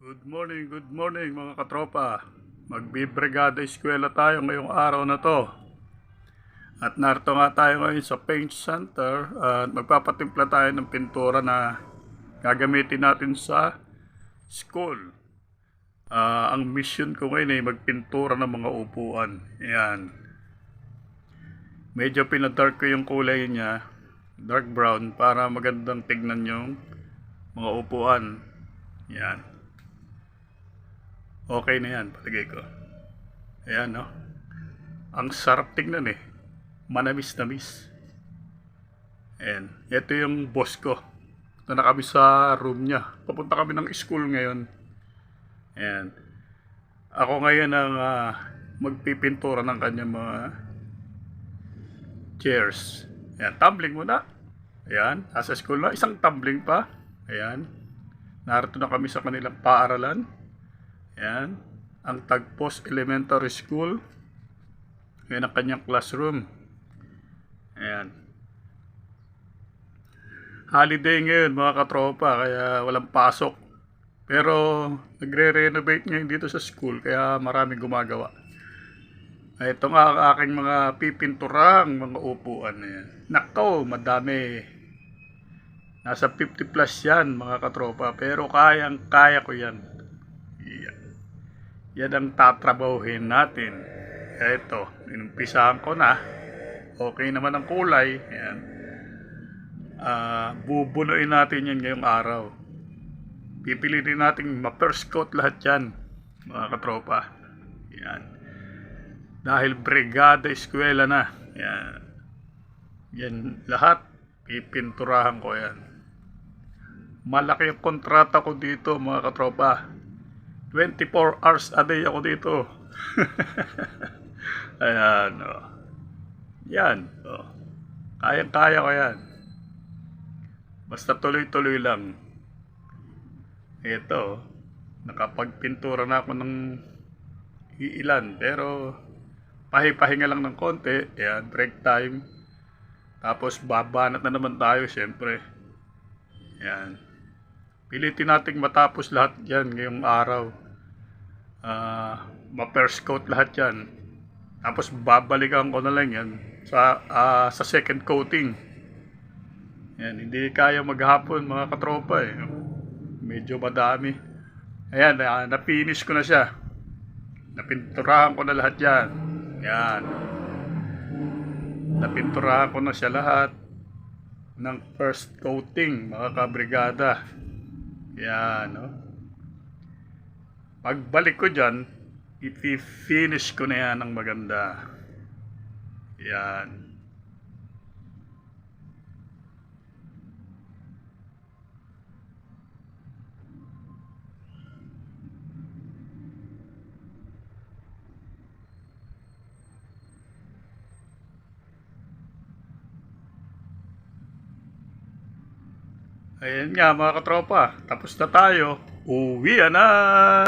Good morning mga katropa. Magbibrigada eskwela tayo ngayong araw na to. At narito nga tayo ngayon sa Paint Center at magpapatimpla tayo ng pintura na gagamitin natin sa school. Ang mission ko ngayon ay magpintura ng mga upuan. Ayan. Medyo pinadark ko yung kulay niya, dark brown, para magandang tignan yung mga upuan. Ayan. Okay na yan, palagay ko. Ayan, no? Ang sarap tignan eh. Manamis-namis. Ayan. Ito yung boss ko. Ito na kami sa room niya. Papunta kami ng school ngayon. Ayan. Ako ngayon ang magpipintura ng kanyang mga chairs. Ayan, tumbling muna. Ayan, nasa school na. Isang tumbling pa. Ayan. Narito na kami sa kanilang paaralan. Ayan, ang Tagpos Elementary School. Ayan ang kanyang classroom. Ayan. Holiday ngayon mga katropa, kaya walang pasok. Pero nagre-renovate ngayon dito sa school, kaya maraming gumagawa. Ito nga ang aking mga pipinturang mga upuan. Ayan. Nako, madami. Nasa 50 plus yan mga katropa, pero kaya ko yan. Yan ang tatrabahuhin natin. Ito, inumpisahan ko na. Okay naman ang kulay. Yan. Bubunuin natin yan ngayong araw. Pipilitin natin ma-first coat lahat yan, mga katropa. Yan. Dahil brigada eskwela na. Yan. Yan lahat. Pipinturahan ko yan. Malaki ang kontrata ko dito, mga katropa. 24 hours a day ako dito. Ayan, oh. Yan, oh. Kaya ko yan. Basta tuloy-tuloy lang. Ito, nakapagpintura na ako ng iilan. Pero, pahinga lang ng konti. Ayan, break time. Tapos, babanat na naman tayo, syempre. Ayan. Pilitin nating matapos lahat yan ngayong araw. Ma-first coat lahat yan. Tapos babalikan ko na lang yan sa second coating. Yan, hindi kaya maghapon mga katropa eh. Medyo madami. Ayan, na-finish ko na siya. Napinturahan ko na lahat yan. Yan. Napinturahan ko na siya lahat ng first coating mga kabrigada. Yan, no? Pagbalik ko dyan, i-finish ko na yan ng maganda. Yan. Ayan nga mga katropa, tapos na tayo. Uwi na!